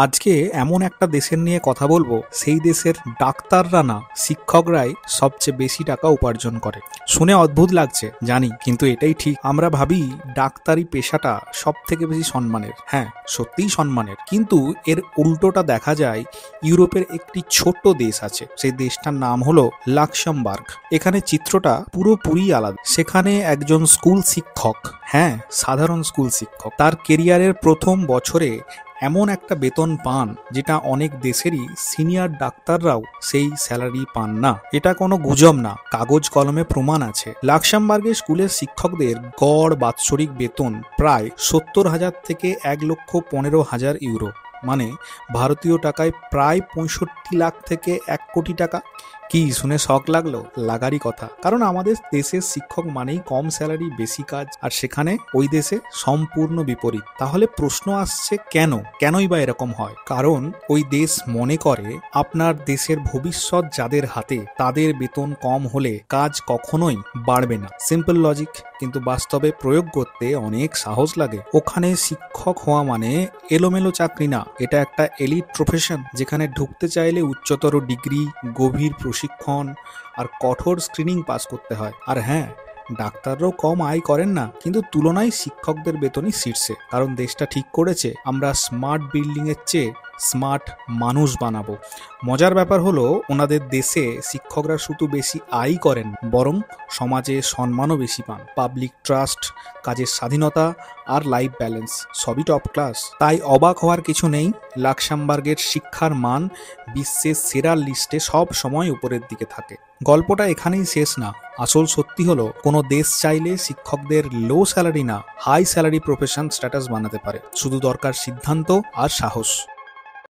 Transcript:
আজকে এমন একটা দেশের নিয়ে কথা বলবো, সেই দেশের ডাক্তাররা না, শিক্ষকরাই সবচেয়ে বেশি টাকা উপার্জন করে। শুনে অদ্ভুত লাগছে জানি, কিন্তু এটাই ঠিক। আমরা ভাবি ডাক্তারি পেশাটা সব থেকে বেশি সম্মানের। হ্যাঁ, সত্যিই সম্মানের, কিন্তু এর উল্টোটা দেখা যায়। ইউরোপের একটি ছোট্ট দেশ আছে, সেই দেশটার নাম হলো লাক্সেমবার্গ। এখানে চিত্রটা পুরোপুরি আলাদা। সেখানে একজন স্কুল শিক্ষক, হ্যাঁ সাধারণ স্কুল শিক্ষক, তার কেরিয়ারের প্রথম বছরে এমন একটা বেতন পান যেটা অনেক দেশেরই সিনিয়র ডাক্তাররাও সেই স্যালারি পান না। এটা কোনো গুজব না, কাগজ কলমে প্রমাণ আছে। লাক্সেমবার্গের স্কুলের শিক্ষকদের গড় বাৎসরিক বেতন প্রায় 70,000 থেকে 1,15,000 ইউরো, মানে ভারতীয় টাকায় প্রায় 65 লাখ থেকে 1 কোটি টাকা। কি শুনে শখ লাগলো? লাগারই কথা, কারণ আমাদের দেশের শিক্ষক মানেই কম স্যালারি বেশি কাজ, আর সেখানে ওই দেশে সম্পূর্ণ বিপরীত। তাহলে প্রশ্ন আসছে কেনই বা এরকম হয়? কারণ ওই দেশ মনে করে আপনার দেশের ভবিষ্যৎ যাদের হাতে, তাদের বেতন কম হলে কাজ কখনোই বাড়বে না। সিম্পল লজিক, কিন্তু বাস্তবে প্রয়োগ করতে অনেক সাহস লাগে। ওখানে শিক্ষক হওয়া মানে এলোমেলো চাকরি না, এটা একটা এলিট প্রফেশন, যেখানে ঢুকতে চাইলে উচ্চতর ডিগ্রি, গভীর প্রশিক্ষণ আর কঠোর স্ক্রিনিং পাস করতে হয়। আর হ্যাঁ, ডাক্তাররাও কম আয় করেন না, কিন্তু তুলনায় শিক্ষকদের বেতনই শীর্ষে। কারণ দেশটা ঠিক করেছে, আমরা স্মার্ট বিল্ডিং এর চেয়ে স্মার্ট মানুষ বানাবো। মজার ব্যাপার হলো, ওনাদের দেশে শিক্ষকরা শুধু বেশি আয় করেন, বরং সমাজে সম্মানও বেশি পান। পাবলিক ট্রাস্ট, কাজের স্বাধীনতা আর লাইফ ব্যালেন্স সবই টপ ক্লাস। তাই অবাক হওয়ার কিছু নেই, লাক্সেমবার্গের শিক্ষার মান বিশ্বের সেরা লিস্টে সব সময় উপরের দিকে থাকে। গল্পটা এখানেই শেষ না। আসল সত্যি হলো, কোনো দেশ চাইলে শিক্ষকদের লো স্যালারি না, হাই স্যালারি প্রফেশন স্ট্যাটাস বানাতে পারে। শুধু দরকার সিদ্ধান্ত আর সাহস।